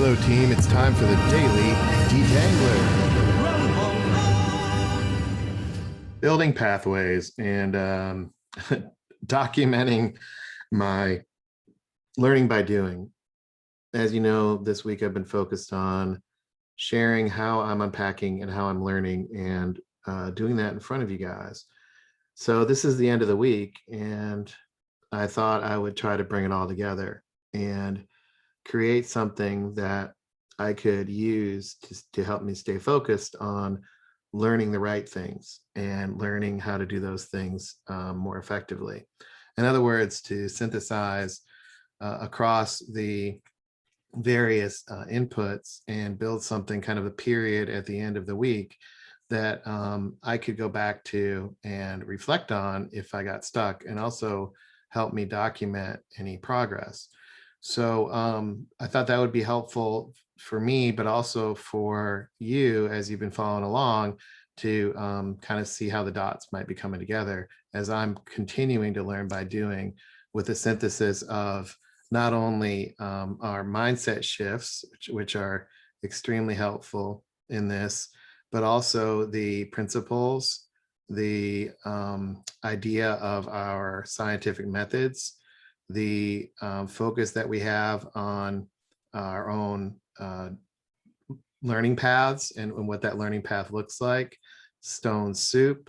Hello, team. It's time for the Daily Detangler. Building pathways and documenting my learning by doing. As you know, this week I've been focused on sharing how I'm unpacking and how I'm learning and doing that in front of you guys. So this is the end of the week, and I thought I would try to bring it all together and create something that I could use to help me stay focused on learning the right things and learning how to do those things more effectively. In other words, to synthesize across the various inputs and build something kind of a period at the end of the week that I could go back to and reflect on if I got stuck, and also help me document any progress. So I thought that would be helpful for me, but also for you as you've been following along to kind of see how the dots might be coming together as I'm continuing to learn by doing, with a synthesis of not only our mindset shifts, which are extremely helpful in this, but also the principles, the idea of our scientific methods, the focus that we have on our own learning paths and what that learning path looks like, stone soup,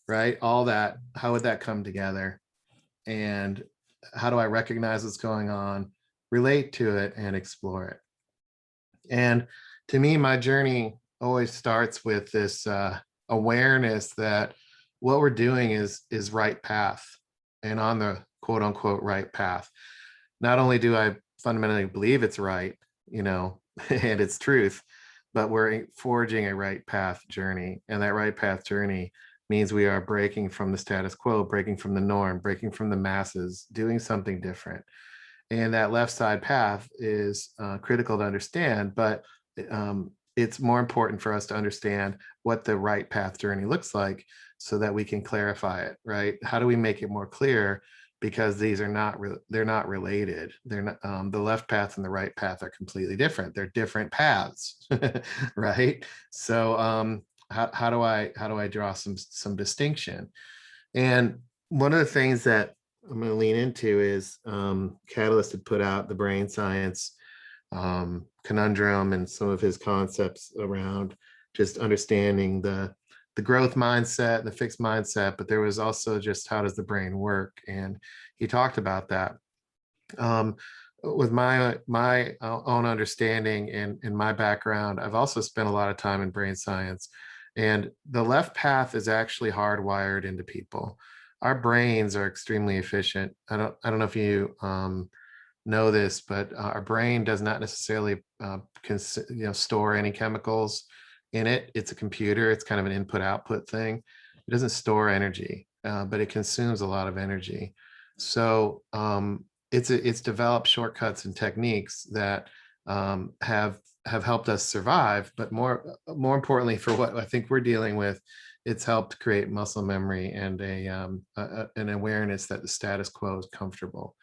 right? All that, how would that come together? And how do I recognize what's going on, relate to it, and explore it? And to me, my journey always starts with this awareness that what we're doing is right path and on the quote unquote right path. Not only do I fundamentally believe it's right, and it's truth, but we're forging a right path journey. And that right path journey means we are breaking from the status quo, breaking from the norm, breaking from the masses, doing something different. And that left side path is critical to understand, but it's more important for us to understand what the right path journey looks like so that we can clarify it, right? How do we make it more clear? Because these are they're not related. They're not, the left path and the right path are completely different. They're different paths, right? So how do I draw some distinction? And one of the things that I'm going to lean into is Catalyst had put out the brain science conundrum and some of his concepts around just understanding the growth mindset and the fixed mindset, but there was also just how does the brain work, and he talked about that. With my own understanding and my background, I've also spent a lot of time in brain science, and the left path is actually hardwired into people. Our brains are extremely efficient. I don't know if you know this, but our brain does not necessarily store any chemicals in it. It's a computer. It's kind of an input output thing. It doesn't store energy, but it consumes a lot of energy. So it's developed shortcuts and techniques that have helped us survive, but more importantly, for what I think we're dealing with, it's helped create muscle memory and an awareness that the status quo is comfortable.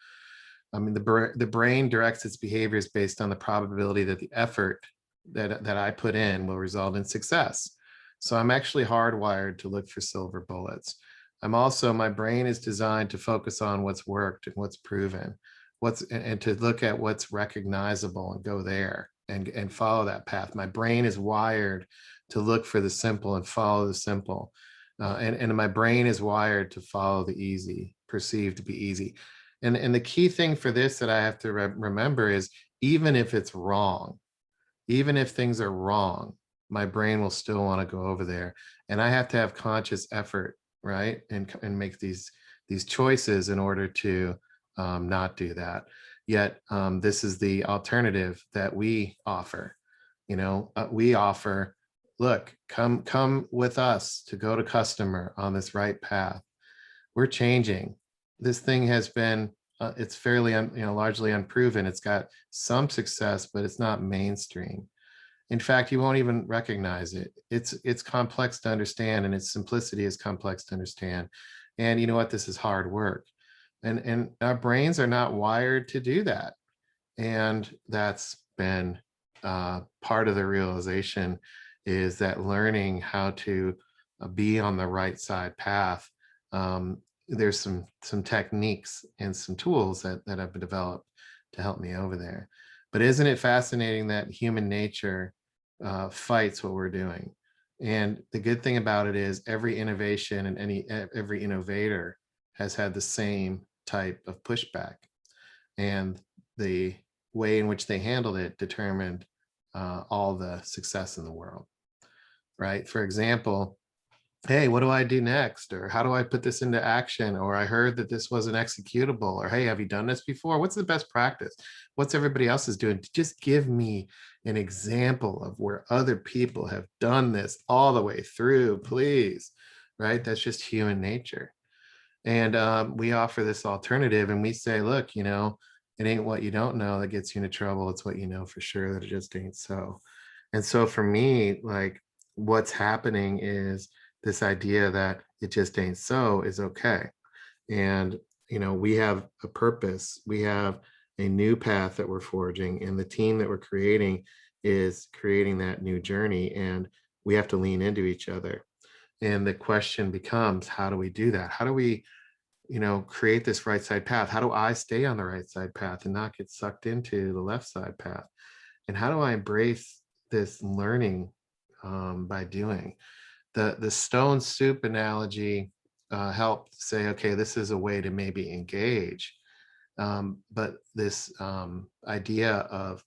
I mean, the brain directs its behaviors based on the probability that the effort that I put in will result in success. So I'm actually hardwired to look for silver bullets. My brain is designed to focus on what's worked and what's proven, and to look at what's recognizable and go there and follow that path. My brain is wired to look for the simple and follow the simple. And my brain is wired to follow the easy, perceived to be easy. And the key thing for this that I have to remember is, even if it's wrong, even if things are wrong, my brain will still want to go over there. And I have to have conscious effort, right? And make these choices in order to not do that. Yet this is the alternative that we offer. We offer, look, come with us to go to customer on this right path. We're changing. This thing has been, it's fairly, largely unproven. It's got some success, but it's not mainstream. In fact, you won't even recognize it. It's complex to understand, and its simplicity is complex to understand. And you know what? This is hard work. And our brains are not wired to do that. And that's been part of the realization is that learning how to be on the right side path. There's some techniques and some tools that have been developed to help me over there. But isn't it fascinating that human nature fights what we're doing? And the good thing about it is every innovation and every innovator has had the same type of pushback, and the way in which they handled it determined all the success in the world, right? For example, hey, what do I do next? Or how do I put this into action? Or I heard that this wasn't executable. Or hey, have you done this before? What's the best practice? What's everybody else is doing? Just give me an example of where other people have done this all the way through, please. Right? That's just human nature. And we offer this alternative and we say, look, it ain't what you don't know that gets you into trouble. It's what you know for sure that it just ain't so. And so for me, like what's happening is this idea that it just ain't so is okay. And, we have a purpose. We have a new path that we're forging, and the team that we're creating is creating that new journey. And we have to lean into each other. And the question becomes, how do we do that? How do we create this right side path? How do I stay on the right side path and not get sucked into the left side path? And how do I embrace this learning by doing? The stone soup analogy helped say, okay, this is a way to maybe engage. But this idea of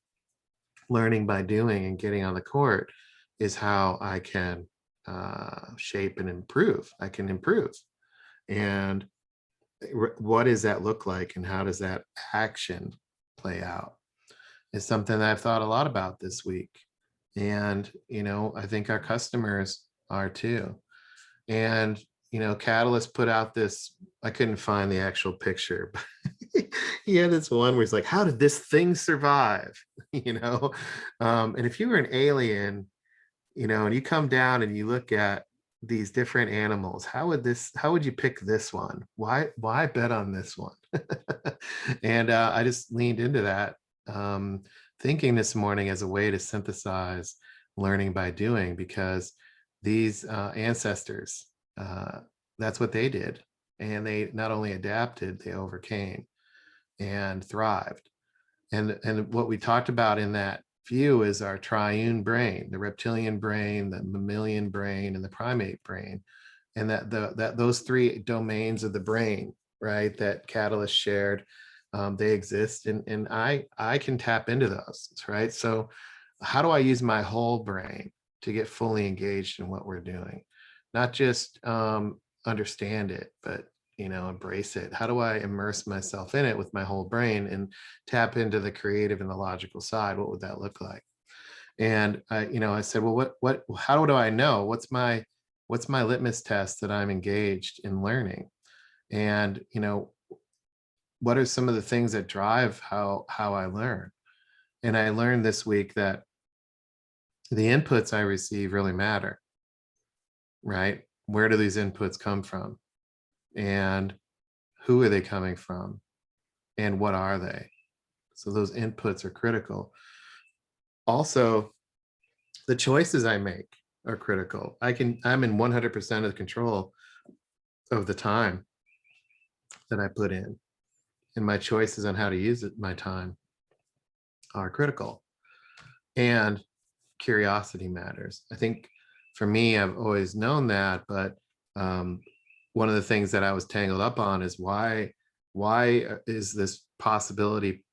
learning by doing and getting on the court is how I can shape and improve. I can improve. And what does that look like, and how does that action play out, is something that I've thought a lot about this week. And I think our customers are too. And Catalyst put out this, I couldn't find the actual picture, but he had this one where he's like, how did this thing survive? And if you were an alien, and you come down and you look at these different animals, how would you pick this one? Why bet on this one? And I just leaned into that thinking this morning as a way to synthesize learning by doing, because these ancestors, that's what they did. And they not only adapted, they overcame and thrived. And what we talked about in that view is our triune brain, the reptilian brain, the mammalian brain, and the primate brain. And that those three domains of the brain, right, that Catalyst shared, they exist, and I can tap into those, right? So how do I use my whole brain to get fully engaged in what we're doing? Not just understand it, but embrace it. How do I immerse myself in it with my whole brain and tap into the creative and the logical side? What would that look like? And I said, well, how do I know? What's my litmus test that I'm engaged in learning? And what are some of the things that drive how I learn? And I learned this week that the inputs I receive really matter, right? Where do these inputs come from? And who are they coming from? And what are they? So those inputs are critical. Also, the choices I make are critical. I'm in 100% of control of the time that I put in, and my choices on how to use my time are critical. And curiosity matters. I think for me, I've always known that, but one of the things that I was tangled up on is why is this possibility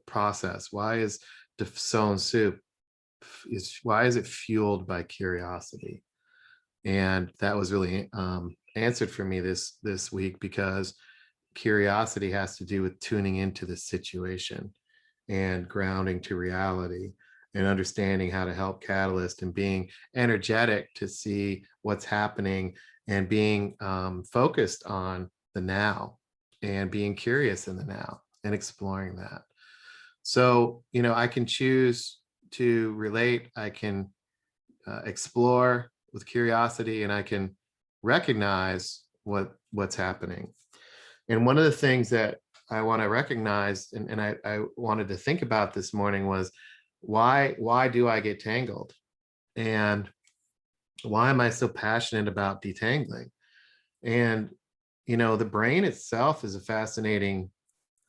process? Why is the sown soup? Why is it fueled by curiosity? And that was really answered for me this week, because curiosity has to do with tuning into the situation and grounding to reality and understanding how to help Catalyst and being energetic to see what's happening and being focused on the now and being curious in the now and exploring that. So, I can choose to relate, I can explore with curiosity, and I can recognize what's happening. And one of the things that I want to recognize, and I wanted to think about this morning, was why do I get tangled? And why am I so passionate about detangling? And the brain itself is a fascinating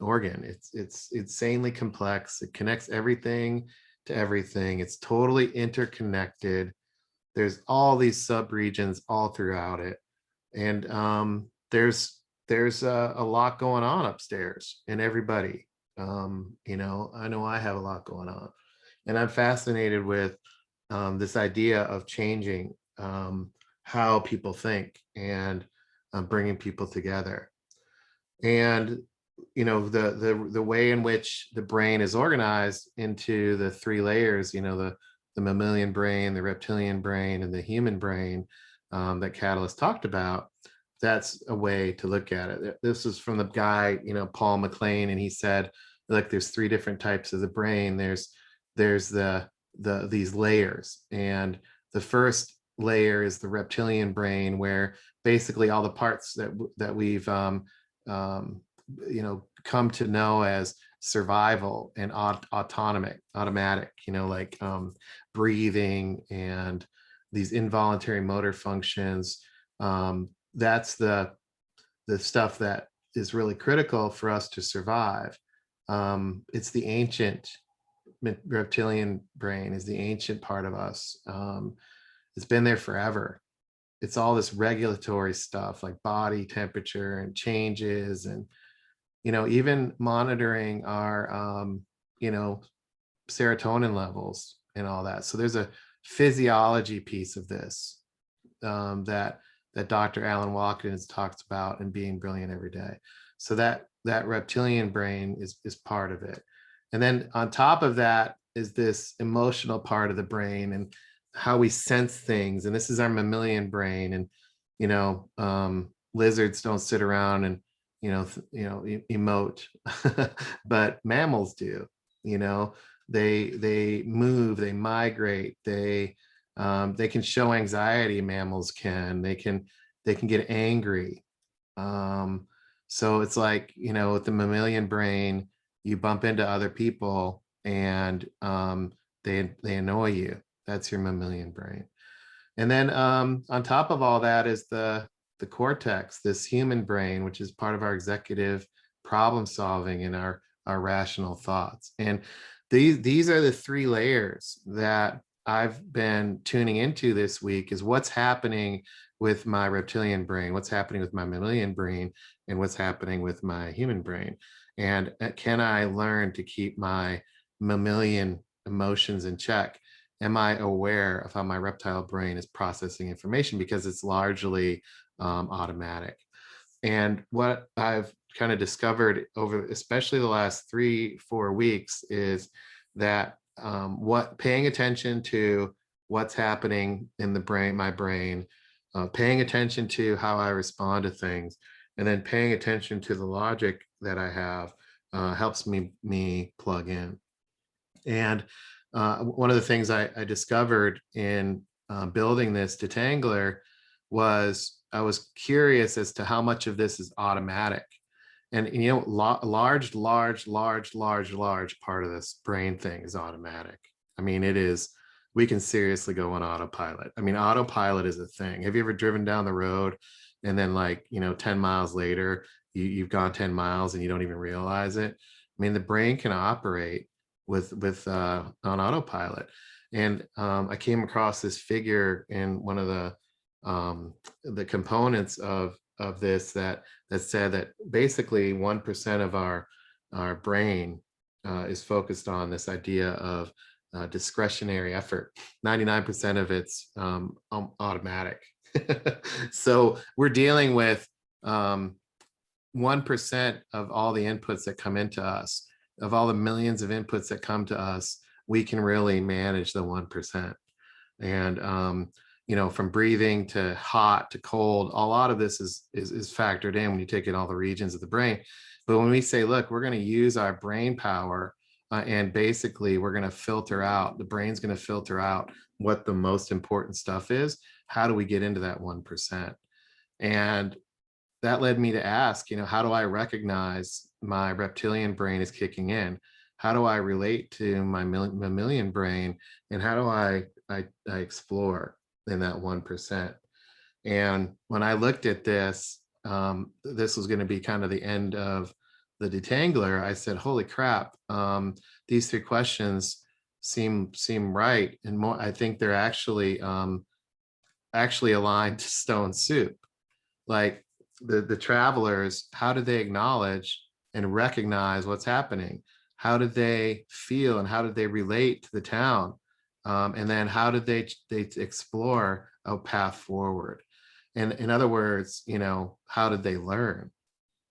organ. It's insanely complex. It connects everything to everything. It's totally interconnected. There's all these subregions all throughout it, and there's a lot going on upstairs in everybody. I know I have a lot going on, and I'm fascinated with this idea of changing how people think and bringing people together. And the way in which the brain is organized into the three layers, the mammalian brain, the reptilian brain, and the human brain, that Catalyst talked about. That's a way to look at it. This is from the guy, Paul McLean, and he said, like, there's three different types of the brain. There's these layers, and the first layer is the reptilian brain, where basically all the parts that we've come to know as survival and automatic, like breathing and these involuntary motor functions. That's the stuff that is really critical for us to survive. It's the ancient reptilian brain is the ancient part of us. It's been there forever. It's all this regulatory stuff like body temperature and changes, and even monitoring our serotonin levels and all that. So there's a physiology piece of this, that Dr. Alan Watkins talks about in Being Brilliant Every Day. So that reptilian brain is part of it. And then on top of that is this emotional part of the brain and how we sense things. And this is our mammalian brain. And lizards don't sit around and emote, but mammals do. They move, they migrate, they can show anxiety. Mammals can. They can get angry. So it's like, with the mammalian brain, you bump into other people and they annoy you. That's your mammalian brain. And then on top of all that is the cortex, this human brain, which is part of our executive problem solving and our rational thoughts. And these are the three layers that I've been tuning into this week, is what's happening with my reptilian brain, what's happening with my mammalian brain, and what's happening with my human brain. And can I learn to keep my mammalian emotions in check? Am I aware of how my reptile brain is processing information, because it's largely automatic? And what I've kind of discovered over especially the last 3-4 weeks is that paying attention to what's happening in the brain, my brain, paying attention to how I respond to things, and then paying attention to the logic that I have helps me plug in. And one of the things I discovered in building this detangler was I was curious as to how much of this is automatic. And large part of this brain thing is automatic. I mean, it is. We can seriously go on autopilot. I mean, autopilot is a thing. Have you ever driven down the road and then 10 miles later, you've gone 10 miles and you don't even realize it? I mean, the brain can operate with on autopilot. And I came across this figure in one of the components of this that said that basically 1% of our brain is focused on this idea of discretionary effort. 99% of it's automatic. So we're dealing with 1% of all the inputs that come into us. Of all the millions of inputs that come to us, we can really manage the 1%. And from breathing to hot to cold, a lot of this is factored in when you take in all the regions of the brain. But when we say, look, we're going to use our brain power, and basically we're going to filter out, the brain's going to filter out what the most important stuff is. How do we get into that 1%? And that led me to ask, how do I recognize my reptilian brain is kicking in? How do I relate to my mammalian brain? And how do I explore in that 1%? And when I looked at this, this was going to be kind of the end of the detangler. I said, "Holy crap! These three questions seem right, and more. I think they're actually aligned to stone soup. Like the travelers, how did they acknowledge and recognize what's happening? How did they feel, and how did they relate to the town? And then how did they explore a path forward? And in other words, how did they learn?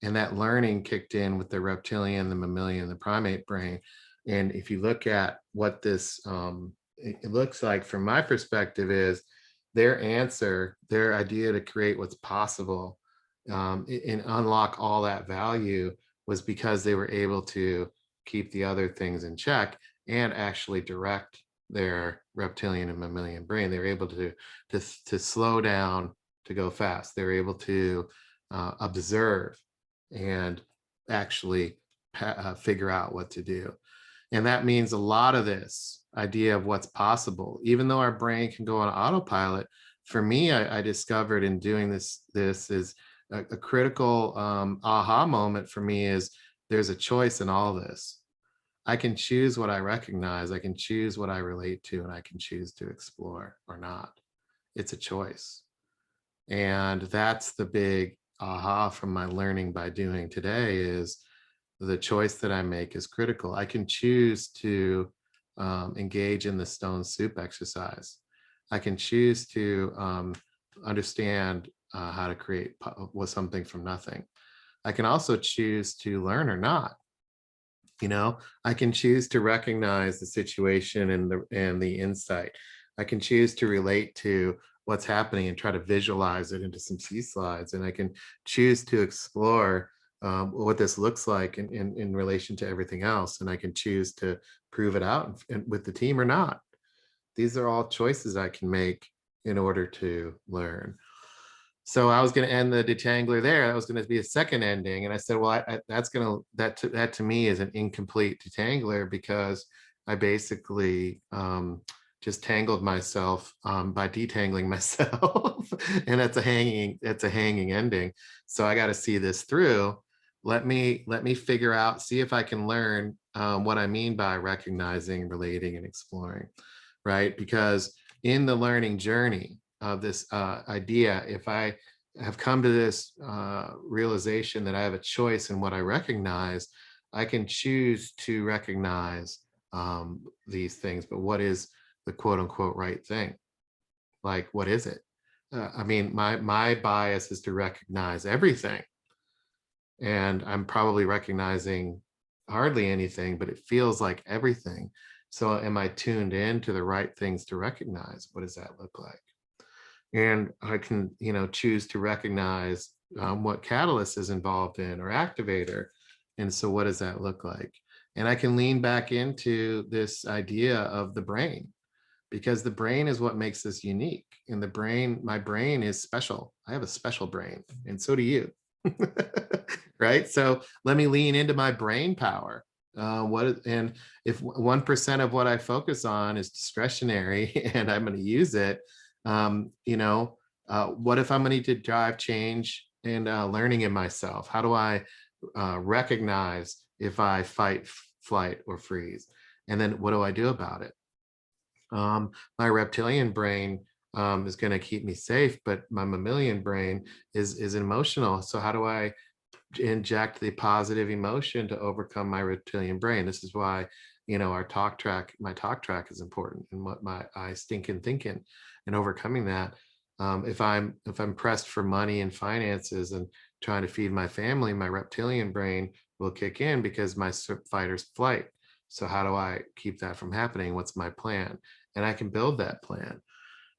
And that learning kicked in with the reptilian, the mammalian, the primate brain. And if you look at what this it looks like from my perspective, is their answer, their idea to create what's possible, and unlock all that value, was because they were able to keep the other things in check and actually direct their reptilian and mammalian brain. They were able to slow down, to go fast. They were able to observe and actually figure out what to do. And that means a lot of this idea of what's possible, even though our brain can go on autopilot. For me, I discovered in doing this is a critical aha moment for me, is there's a choice in all this. I can choose what I recognize, I can choose what I relate to, and I can choose to explore or not. It's a choice. And that's the big aha from my learning by doing today, is the choice that I make is critical. I can choose to engage in the stone soup exercise. I can choose to understand how to create something from nothing. I can also choose to learn or not. I can choose to recognize the situation and the insight. I can choose to relate to what's happening and try to visualize it into some sea slides. And I can choose to explore what this looks like in relation to everything else. And I can choose to prove it out with the team or not. These are all choices I can make in order to learn. So I was going to end the detangler there. That was going to be a second ending, and I said, "Well, that to me is an incomplete detangler, because I basically just tangled myself by detangling myself, and that's a hanging ending. So I got to see this through. Let me figure out, see if I can learn what I mean by recognizing, relating, and exploring, right? Because in the learning journey of this idea, if I have come to this realization that I have a choice in what I recognize, I can choose to recognize these things. But what is the quote unquote right thing? Like, what is it? I mean, my bias is to recognize everything, and I'm probably recognizing hardly anything, but it feels like everything. So am I tuned in to the right things to recognize? What does that look like? And I can, choose to recognize what catalyst is involved in, or activator. And so what does that look like? And I can lean back into this idea of the brain, because the brain is what makes us unique. And my brain is special. I have a special brain, and so do you. Right? So let me lean into my brain power. And if 1% of what I focus on is discretionary and I'm going to use it, what if I'm going to need to drive change and learning in myself? How do I recognize if I fight, flight, or freeze? And then what do I do about it? My reptilian brain is going to keep me safe, but my mammalian brain is emotional. So how do I inject the positive emotion to overcome my reptilian brain? This is why, my talk track is important, and what I stinking thinking, and overcoming that. If I'm pressed for money and finances and trying to feed my family, my reptilian brain will kick in, because my fighter's flight. So how do I keep that from happening? What's my plan? And I can build that plan.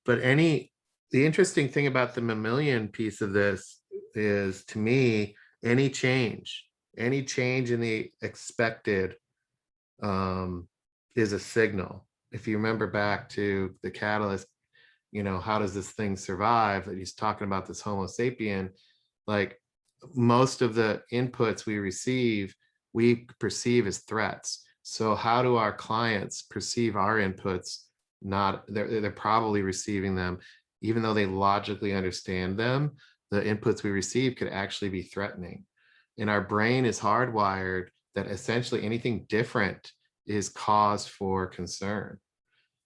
But the interesting thing about the mammalian piece of this is, to me, any change in the expected is a signal. If you remember back to the catalyst, how does this thing survive? That he's talking about, this Homo sapien, like most of the inputs we receive, we perceive as threats. So how do our clients perceive our inputs? Not they're probably receiving them, even though they logically understand them, the inputs we receive could actually be threatening. And our brain is hardwired that essentially anything different is cause for concern.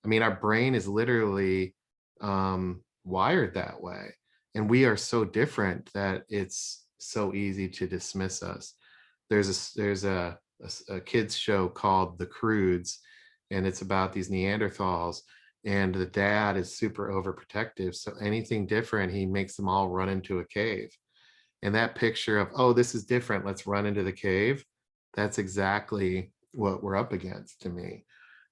I mean, our brain is literally wired that way. And we are so different that it's so easy to dismiss us. There's a kids show called The Crudes, and it's about these Neanderthals. And the dad is super overprotective. So anything different, he makes them all run into a cave. And that picture of, oh, this is different, let's run into the cave, that's exactly what we're up against to me.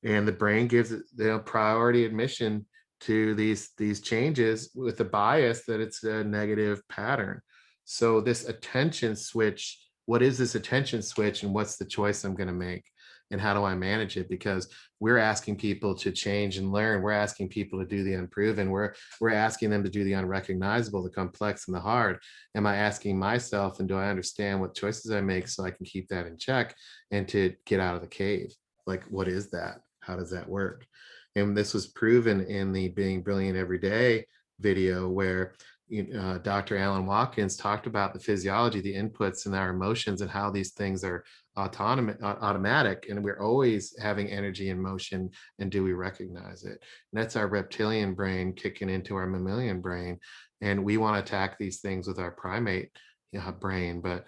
And the brain gives it the priority admission to these changes with a bias that it's a negative pattern. So this attention switch, what is this attention switch and what's the choice I'm going to make? And how do I manage it? Because we're asking people to change and learn. We're asking people to do the unproven. We're asking them to do the unrecognizable, the complex, and the hard. Am I asking myself, and do I understand what choices I make so I can keep that in check and to get out of the cave? Like, what is that? How does that work? And this was proven in the Being Brilliant Every Day video, where Dr. Alan Watkins talked about the physiology, the inputs and our emotions, and how these things are automatic, and we're always having energy and motion, and do we recognize it? And that's our reptilian brain kicking into our mammalian brain, and we want to attack these things with our primate brain, but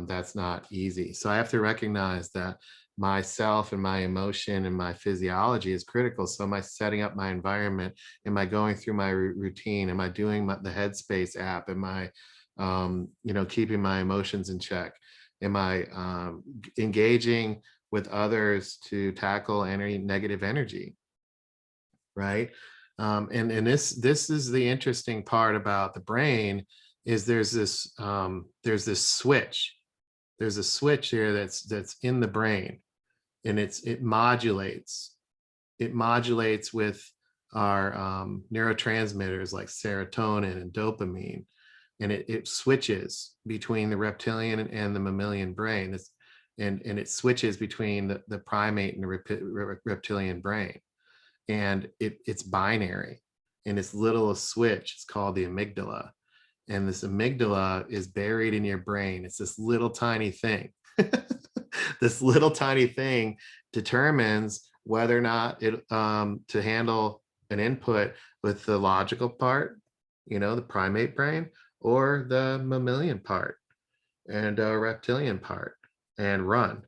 that's not easy. So I have to recognize that myself and my emotion and my physiology is critical. So am I setting up my environment? Am I going through my routine? Am I doing the Headspace app? Am I keeping my emotions in check? Am I engaging with others to tackle any negative energy? Right. And this is the interesting part about the brain, is there's this switch. There's a switch here that's in the brain, and it modulates. It modulates with our neurotransmitters like serotonin and dopamine, and it switches between the reptilian and the mammalian brain. And it switches between the primate and the reptilian brain, and it's binary. And this little switch, it's called the amygdala. And this amygdala is buried in your brain. It's this little tiny thing. This little tiny thing determines whether or not it to handle an input with the logical part, the primate brain, or the mammalian part and reptilian part, and run.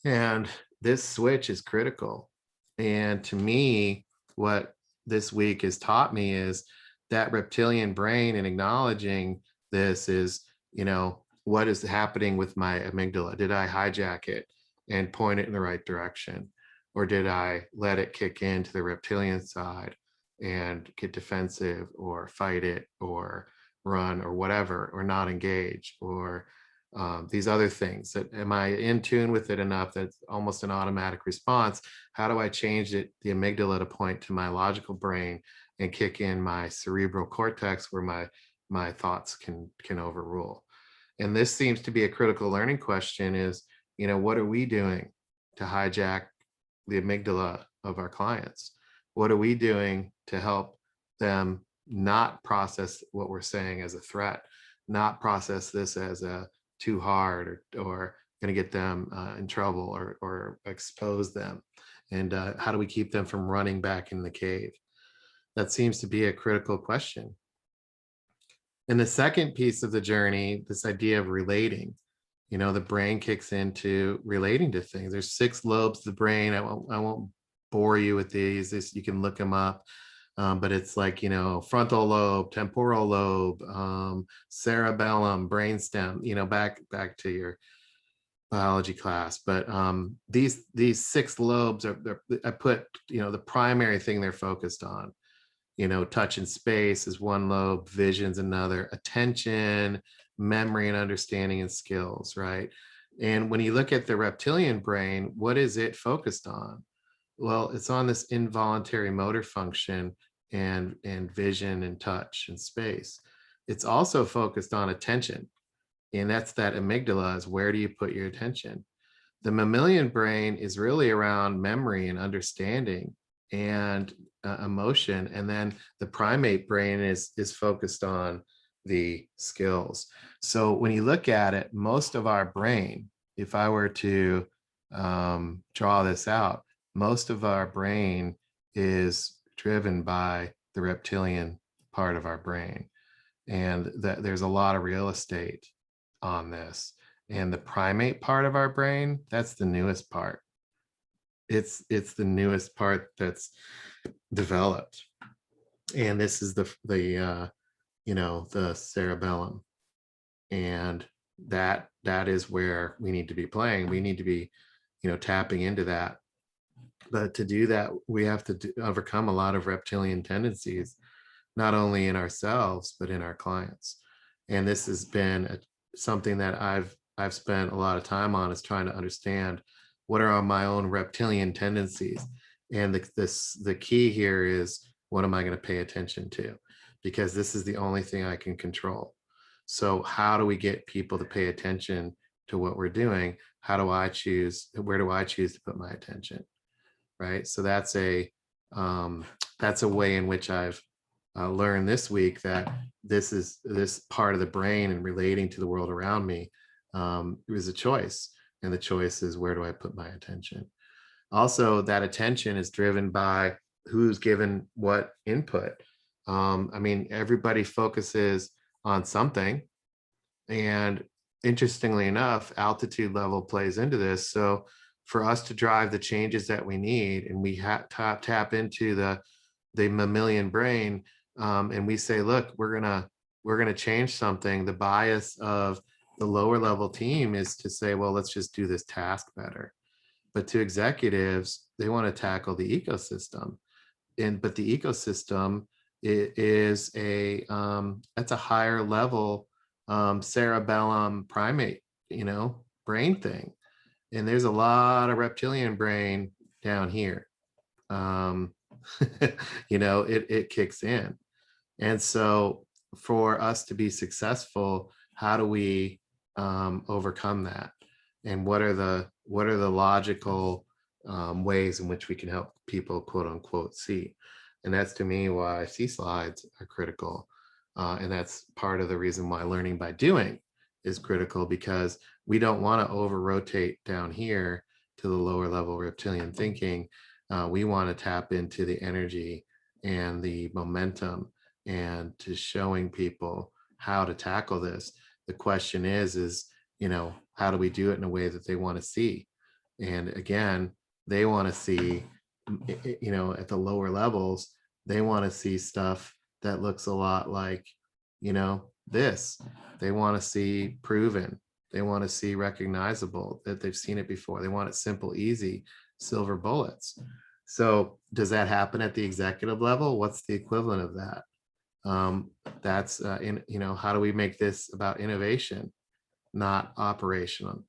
And this switch is critical. And to me, what this week has taught me is that reptilian brain, and acknowledging this is, what is happening with my amygdala? Did I hijack it and point it in the right direction? Or did I let it kick into the reptilian side and get defensive or fight it or run or whatever, or not engage, or these other things? That, am I in tune with it enough that it's almost an automatic response? How do I change it, the amygdala, to point to my logical brain and kick in my cerebral cortex, where my thoughts can overrule? And this seems to be a critical learning question, is, what are we doing to hijack the amygdala of our clients? What are we doing to help them not process what we're saying as a threat, not process this as a too hard, or going to get them in trouble, or expose them? And how do we keep them from running back in the cave? That seems to be a critical question. And the second piece of the journey, this idea of relating, the brain kicks into relating to things. There's 6 lobes of the brain. I won't bore you with these. You can look them up. But it's like, frontal lobe, temporal lobe, cerebellum, brainstem, back to your biology class. But these 6 lobes I put, the primary thing they're focused on. Touch and space is one lobe, vision's another, attention, memory and understanding, and skills, right? And when you look at the reptilian brain, what is it focused on? Well, it's on this involuntary motor function and vision and touch and space. It's also focused on attention. And that's that amygdala, is where do you put your attention? The mammalian brain is really around memory and understanding and emotion. And then the primate brain is focused on the skills. So when you look at it, most of our brain, if I were to draw this out, most of our brain is driven by the reptilian part of our brain. And that there's a lot of real estate on this. And the primate part of our brain, that's the newest part. It's the newest part that's developed. And this is the the cerebellum. And that is where we need to be playing. We need to be, tapping into that. But to do that, we have to overcome a lot of reptilian tendencies, not only in ourselves, but in our clients. And this has been something that I've spent a lot of time on, is trying to understand what are my own reptilian tendencies. And the key here is, what am I going to pay attention to? Because this is the only thing I can control. So how do we get people to pay attention to what we're doing? How do I choose? Where do I choose to put my attention? Right. So that's a way in which I've learned this week, that this part of the brain and relating to the world around me is a choice. And the choice is, where do I put my attention? Also, that attention is driven by who's given what input. I mean, everybody focuses on something. And interestingly enough, altitude level plays into this. So for us to drive the changes that we need, and we tap into the mammalian brain, and we say, look, we're gonna change something. The bias of the lower level team is to say, well, let's just do this task better. But to executives, they want to tackle the ecosystem. But the ecosystem is that's a higher level cerebellum primate, brain thing. And there's a lot of reptilian brain down here. It kicks in. And so for us to be successful, how do we overcome that? And what are the logical ways in which we can help people, quote unquote, see? And that's, to me, why see slides are critical. And that's part of the reason why learning by doing is critical, because we don't want to over rotate down here to the lower level reptilian thinking. We want to tap into the energy and the momentum, and to showing people how to tackle this. The question is, how do we do it in a way that they want to see? And again, they want to see, at the lower levels, they want to see stuff that looks a lot like, this. They want to see proven. They want to see recognizable, that they've seen it before. They want it simple, easy, silver bullets. So does that happen at the executive level? What's the equivalent of that? That's how do we make this about innovation, not operational?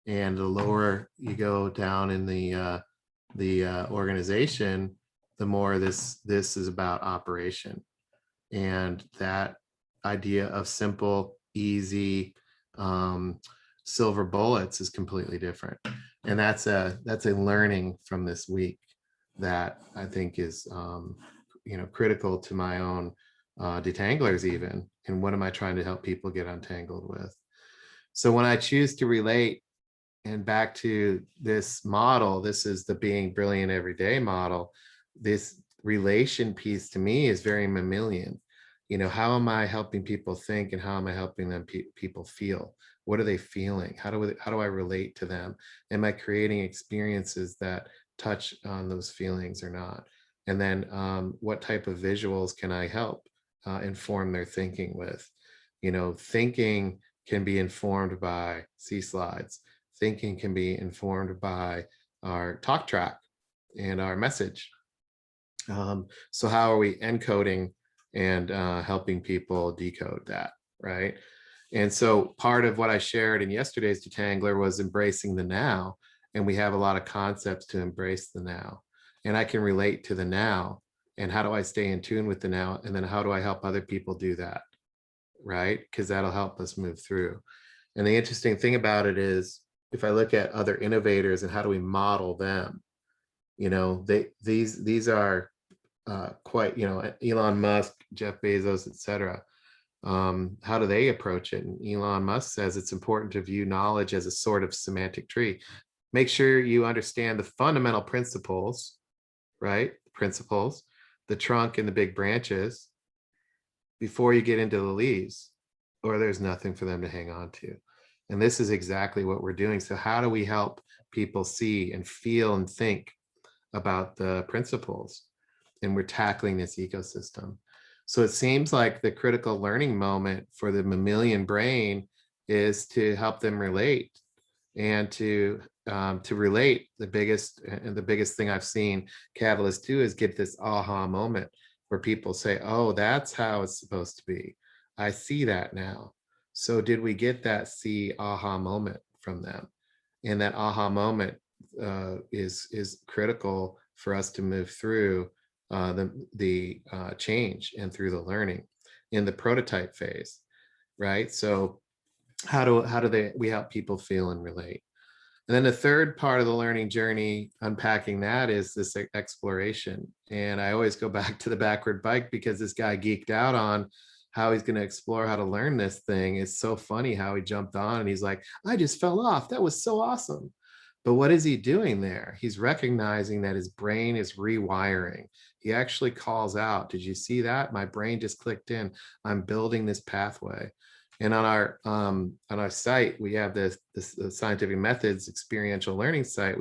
And the lower you go down in the organization, the more this is about operation. And that idea of simple, easy, silver bullets is completely different. And that's a learning from this week that I think is critical to my own detanglers even. And what am I trying to help people get untangled with? So when I choose to relate, and back to this model, this is the being brilliant everyday model. This relation piece to me is very mammalian. How am I helping people think, and how am I helping them people feel? What are they feeling? How do I relate to them? Am I creating experiences that touch on those feelings or not? And then what type of visuals can I help inform their thinking with? Thinking can be informed by C slides. Thinking can be informed by our talk track and our message. So how are we encoding and helping people decode that, right? And so part of what I shared in yesterday's detangler was embracing the now. And we have a lot of concepts to embrace the now. And I can relate to the now. And how do I stay in tune with the now? And then how do I help other people do that, right? Because that'll help us move through. And the interesting thing about it is, if I look at other innovators and how do we model them, these are quite, Elon Musk, Jeff Bezos, etc. How do they approach it? And Elon Musk says it's important to view knowledge as a sort of semantic tree. Make sure you understand the fundamental principles, right? Principles, the trunk and the big branches before you get into the leaves, or there's nothing for them to hang on to. And this is exactly what we're doing. So how do we help people see and feel and think about the principles? And we're tackling this ecosystem. So it seems like the critical learning moment for the mammalian brain is to help them relate, and to relate. The biggest thing I've seen catalyst do is get this aha moment where people say, oh, that's how it's supposed to be. I see that now. So did we get that see aha moment from them? And that aha moment is critical for us to move through the change and through the learning in the prototype phase, right? So how do we help people feel and relate? And then the third part of the learning journey, unpacking that, is this exploration. And I always go back to the backward bike because this guy geeked out on how he's going to explore how to learn this thing. It's so funny how he jumped on and he's like, I just fell off. That was so awesome. But what is he doing there? He's recognizing that his brain is rewiring. He actually calls out, did you see that? My brain just clicked in. I'm building this pathway. And on our site, we have this scientific methods experiential learning site.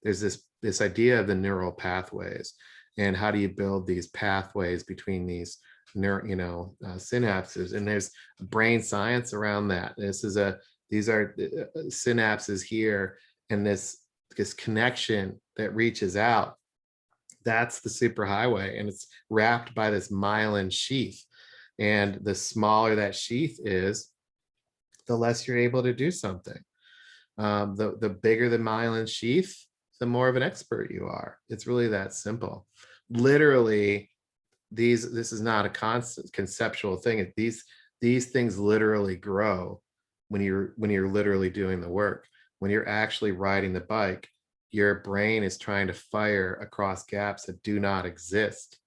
There's this idea of the neural pathways, and how do you build these pathways between these synapses, and there's brain science around that. These are synapses here, and this connection that reaches out. That's the superhighway, and it's wrapped by this myelin sheath. And the smaller that sheath is, the less you're able to do something. The bigger the myelin sheath, the more of an expert you are. It's really that simple. Literally, this is not a constant conceptual thing. These things literally grow when you're literally doing the work. When you're actually riding the bike, your brain is trying to fire across gaps that do not exist.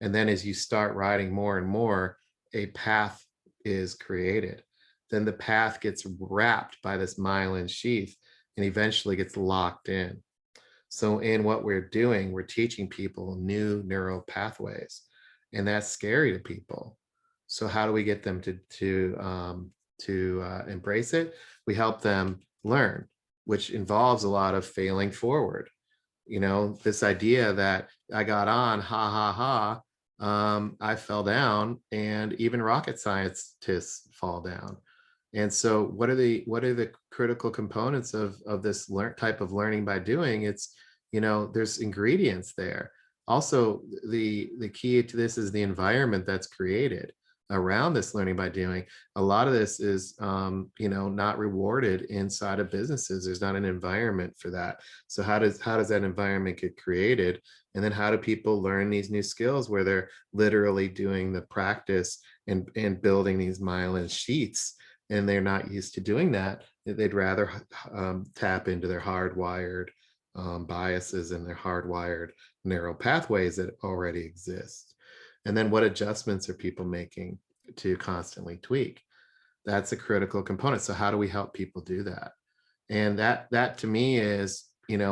And then as you start riding more and more, a path is created. Then the path gets wrapped by this myelin sheath and eventually gets locked in. So in what we're doing, we're teaching people new neural pathways, and that's scary to people. So how do we get them to embrace it? We help them learn, which involves a lot of failing forward. This idea that I got on, ha ha ha, I fell down, and even rocket scientists fall down. And so what are the critical components of this type of learning by doing? It's, there's ingredients there. Also, the key to this is the environment that's created around this learning by doing. A lot of this is not rewarded inside of businesses. There's not an environment for that. So how does that environment get created? And then how do people learn these new skills where they're literally doing the practice and building these myelin sheets, and they're not used to doing that? They'd rather tap into their hardwired biases and their hardwired neural pathways that already exist. And then what adjustments are people making to constantly tweak? That's a critical component. So how do we help people do that? And that to me is,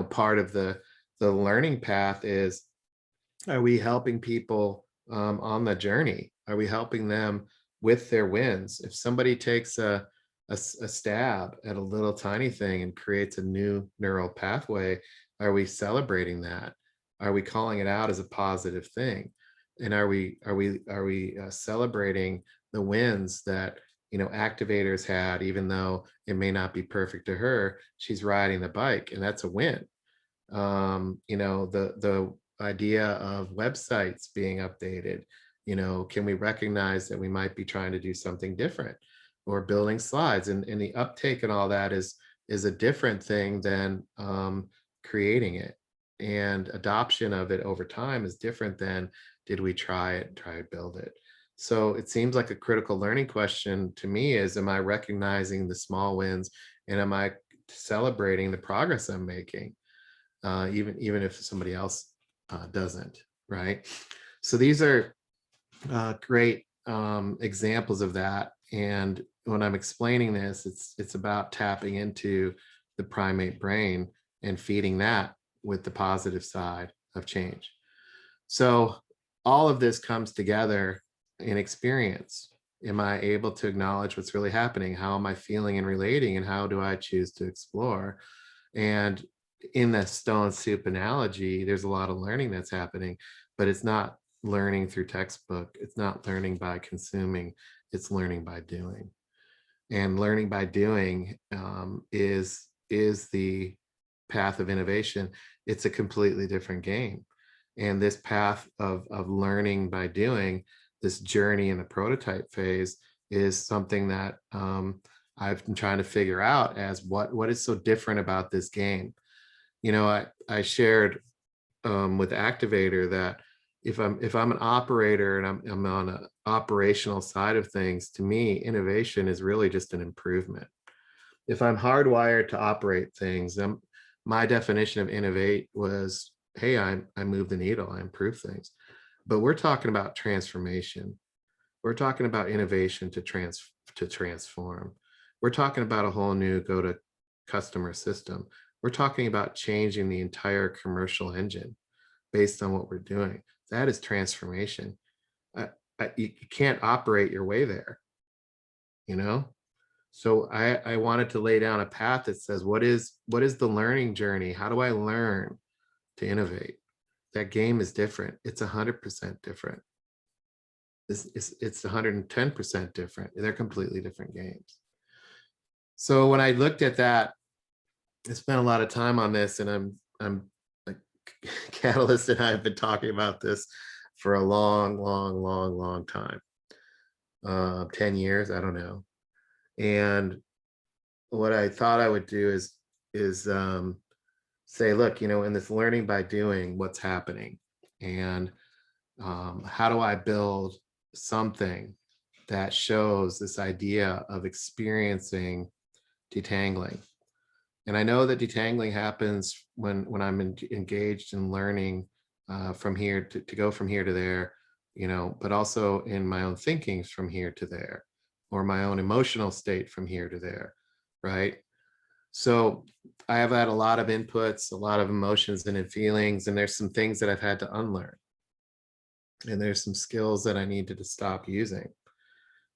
part of the learning path is, are we helping people on the journey? Are we helping them with their wins? If somebody takes a stab at a little tiny thing and creates a new neural pathway, are we celebrating that? Are we calling it out as a positive thing? And are we celebrating the wins that activators had, even though it may not be perfect to her? She's riding the bike, and that's a win. The idea of websites being updated, can we recognize that we might be trying to do something different, or building slides, and the uptake and all that is a different thing than creating it, and adoption of it over time is different than did we try to build it. So it seems like a critical learning question to me is, am I recognizing the small wins, and am I celebrating the progress I'm making, even if somebody else doesn't, right? So these are great examples of that. And when I'm explaining this, it's about tapping into the primate brain and feeding that with the positive side of change. So all of this comes together in experience. Am I able to acknowledge what's really happening? How am I feeling and relating? And how do I choose to explore? And in the stone soup analogy, there's a lot of learning that's happening, but it's not learning through textbook. It's not learning by consuming. It's learning by doing. And learning by doing is the path of innovation. It's a completely different game. And this path of learning by doing, this journey in the prototype phase, is something that I've been trying to figure out as what is so different about this game. You know, I shared with Activator that if I'm an operator and I'm on an operational side of things, to me, innovation is really just an improvement. If I'm hardwired to operate things, my definition of innovate was, hey, I move the needle, I improve things. But we're talking about transformation. We're talking about innovation to transform. We're talking about a whole new go to customer system. We're talking about changing the entire commercial engine based on what we're doing. That is transformation. You can't operate your way there, you know? So I wanted to lay down a path that says, what is the learning journey? How do I learn to innovate? That game is different. It's 100% different. It's 110% different. They're completely different games. So when I looked at that, I spent a lot of time on this, and I'm like, Catalyst and I have been talking about this for a long time. 10 years, I don't know. And what I thought I would do is say, look, in this learning by doing, what's happening, and how do I build something that shows this idea of experiencing detangling. And I know that detangling happens when I'm engaged in learning from here to go from here to there, but also in my own thinkings from here to there, or my own emotional state from here to there, right? So I have had a lot of inputs, a lot of emotions and feelings, and there's some things that I've had to unlearn. And there's some skills that I needed to stop using.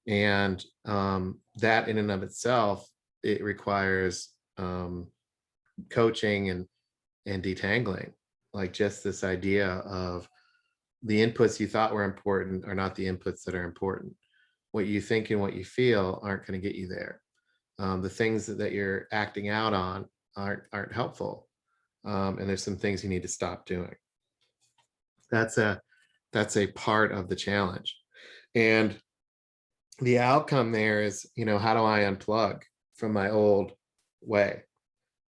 And that in and of itself, it requires coaching and detangling, like just this idea of the inputs you thought were important are not the inputs that are important. What you think and what you feel aren't going to get you there. The things that you're acting out on aren't helpful. And there's some things you need to stop doing. That's a part of the challenge. And the outcome there is, how do I unplug from my old way?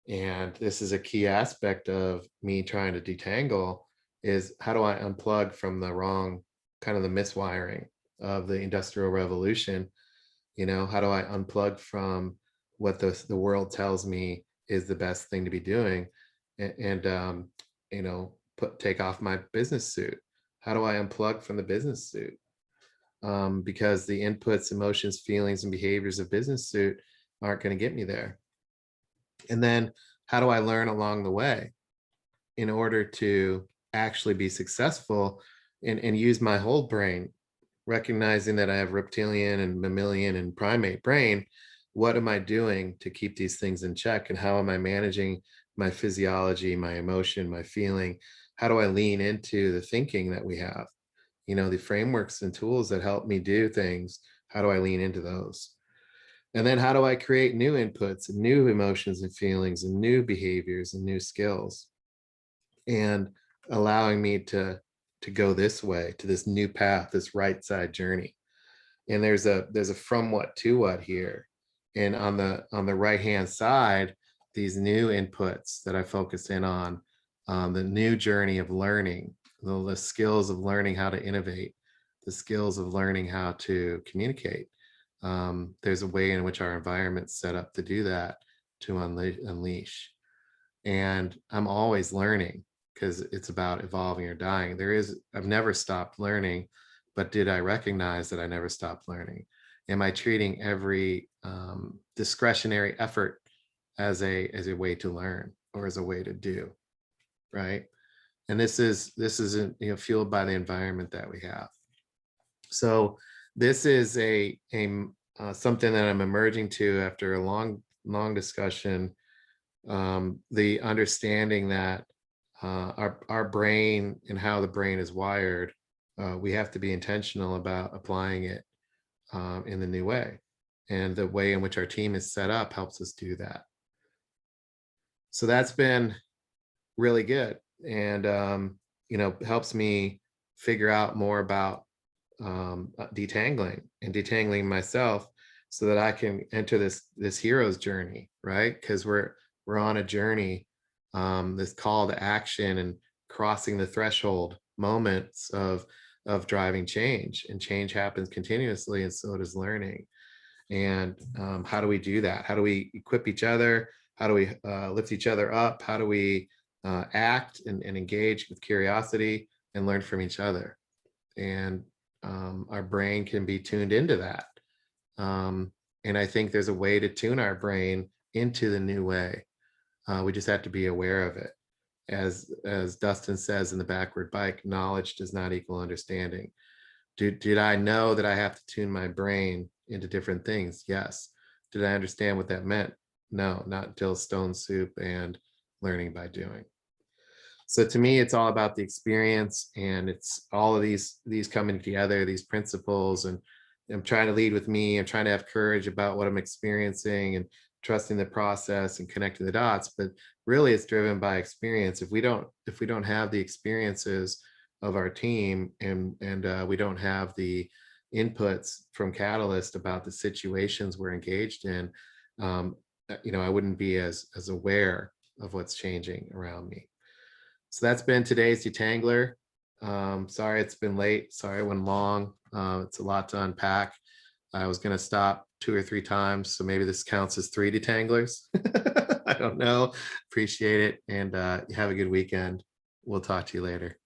And this is a key aspect of me trying to detangle, is how do I unplug from the wrong, kind of the miswiring of the Industrial Revolution? How do I unplug from what the world tells me is the best thing to be doing, and take off my business suit? How do I unplug from the business suit? Because the inputs, emotions, feelings, and behaviors of business suit aren't going to get me there. And then how do I learn along the way in order to actually be successful and use my whole brain, recognizing that I have reptilian and mammalian and primate brain? What am I doing to keep these things in check? And how am I managing my physiology, my emotion, my feeling? How do I lean into the thinking that we have? The frameworks and tools that help me do things. How do I lean into those? And then how do I create new inputs and new emotions and feelings and new behaviors and new skills, and allowing me to go this way, to this new path, this right side journey? And there's a from what to what here. And on the right hand side, these new inputs that I focus in on, the new journey of learning, the skills of learning how to innovate, the skills of learning how to communicate. There's a way in which our environment's set up to do that. to unleash. And I'm always learning because it's about evolving or dying. I've never stopped learning, but did I recognize that I never stopped learning? Am I treating every discretionary effort as a way to learn or as a way to do, right? And this is fueled by the environment that we have. So this is something that I'm emerging to after a long discussion. The understanding that our brain and how the brain is wired, we have to be intentional about applying it in the new way. And the way in which our team is set up helps us do that. So that's been really good, and helps me figure out more about detangling myself so that I can enter this hero's journey, right? Because we're on a journey, this call to action and crossing the threshold moments of driving change, and change happens continuously, and so does learning. And how do we do that? How do we equip each other? How do we lift each other up? How do we act and engage with curiosity and learn from each other? And our brain can be tuned into that. And I think there's a way to tune our brain into the new way. We just have to be aware of it. As Dustin says in the Backward Bike, knowledge does not equal understanding. Did I know that I have to tune my brain into different things? Yes. Did I understand what that meant? No, not until Stone Soup and learning by doing. So to me, it's all about the experience, and it's all of these coming together, these principles, and I'm trying to lead with me. I'm trying to have courage about what I'm experiencing and trusting the process and connecting the dots. But really, it's driven by experience. If we don't have the experiences of our team, and we don't have the inputs from Catalyst about the situations we're engaged in, I wouldn't be as aware of what's changing around me. So that's been today's detangler. Sorry it's been late. Sorry it went long. It's a lot to unpack. I was going to stop 2 or 3 times, so maybe this counts as 3 detanglers. I don't know. Appreciate it, and you have a good weekend. We'll talk to you later.